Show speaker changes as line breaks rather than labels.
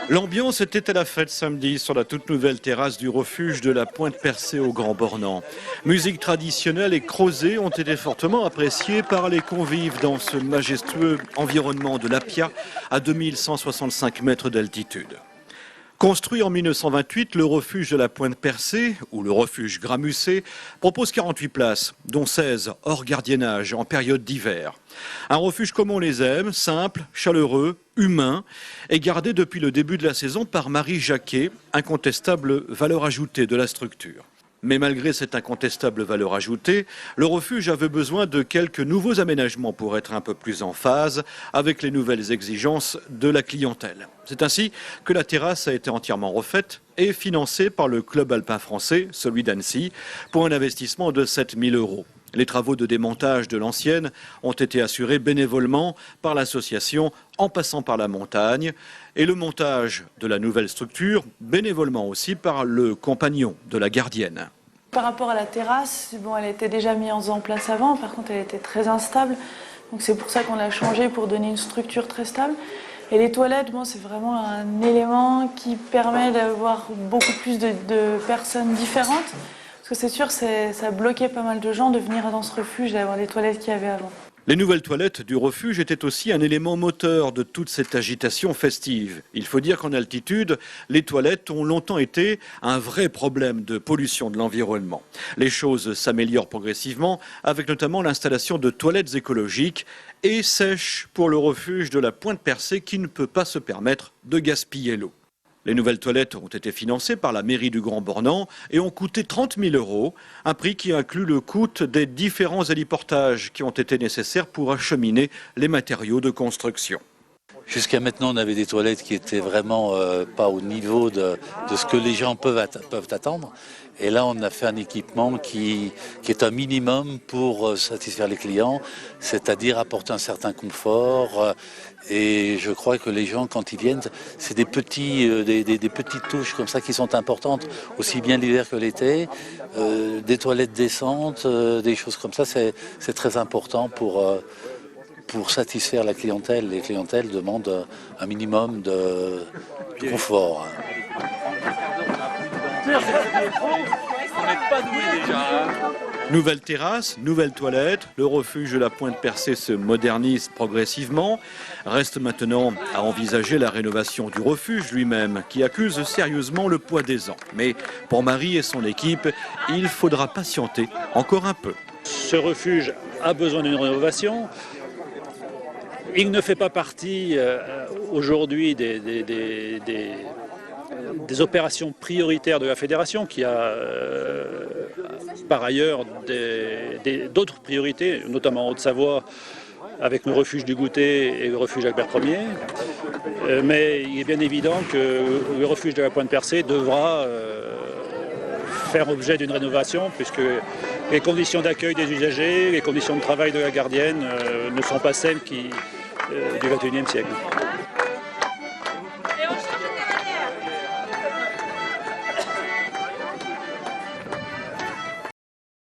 L'ambiance était à la fête samedi sur la toute nouvelle terrasse du refuge de la Pointe-Percée au Grand Bornand. Musique traditionnelle et crozet ont été fortement appréciées par les convives dans ce majestueux environnement de l'Appia à 2165 mètres d'altitude. Construit en 1928, le refuge de la Pointe-Percée, ou le refuge Gramusset, propose 48 places, dont 16 hors gardiennage en période d'hiver. Un refuge comme on les aime, simple, chaleureux, humain, et gardé depuis le début de la saison par Marie Jacquet, incontestable valeur ajoutée de la structure. Mais malgré cette incontestable valeur ajoutée, le refuge avait besoin de quelques nouveaux aménagements pour être un peu plus en phase avec les nouvelles exigences de la clientèle. C'est ainsi que la terrasse a été entièrement refaite et financée par le club alpin français, celui d'Annecy, pour un investissement de 7 000 €. Les travaux de démontage de l'ancienne ont été assurés bénévolement par l'association En passant par la montagne et le montage de la nouvelle structure bénévolement aussi par le compagnon de la gardienne.
Par rapport à la terrasse, elle était déjà mise en place avant, par contre elle était très instable, donc c'est pour ça qu'on l'a changée pour donner une structure très stable. Et les toilettes, c'est vraiment un élément qui permet d'avoir beaucoup plus de personnes différentes. Parce que c'est sûr, ça bloquait pas mal de gens de venir dans ce refuge et d'avoir les toilettes qu'il y avait avant.
Les nouvelles toilettes du refuge étaient aussi un élément moteur de toute cette agitation festive. Il faut dire qu'en altitude, les toilettes ont longtemps été un vrai problème de pollution de l'environnement. Les choses s'améliorent progressivement avec notamment l'installation de toilettes écologiques et sèches pour le refuge de la Pointe-Percée qui ne peut pas se permettre de gaspiller l'eau. Les nouvelles toilettes ont été financées par la mairie du Grand Bornand et ont coûté 30 000 €, un prix qui inclut le coût des différents héliportages qui ont été nécessaires pour acheminer les matériaux de construction.
Jusqu'à maintenant, on avait des toilettes qui étaient vraiment pas au niveau de ce que les gens peuvent attendre. Et là, on a fait un équipement qui est un minimum pour satisfaire les clients, c'est-à-dire apporter un certain confort. Et je crois que les gens, quand ils viennent, c'est des petites touches comme ça qui sont importantes, aussi bien l'hiver que l'été. Des toilettes décentes, des choses comme ça, c'est très important pour satisfaire la clientèle. Les clientèles demandent un minimum de confort.
Nouvelle terrasse, nouvelle toilette, le refuge de la Pointe-Percée se modernise progressivement. Reste maintenant à envisager la rénovation du refuge lui-même, qui accuse sérieusement le poids des ans. Mais pour Marie et son équipe, il faudra patienter encore un peu.
Ce refuge a besoin d'une rénovation. Il ne fait pas partie aujourd'hui des opérations prioritaires de la fédération, qui a par ailleurs d'autres priorités, notamment en Haute-Savoie, avec le refuge du Goûter et le refuge Albert Ier. Mais il est bien évident que le refuge de la Pointe-Percée devra faire objet d'une rénovation, puisque les conditions d'accueil des usagers, les conditions de travail de la gardienne ne sont pas celles du XXIe siècle.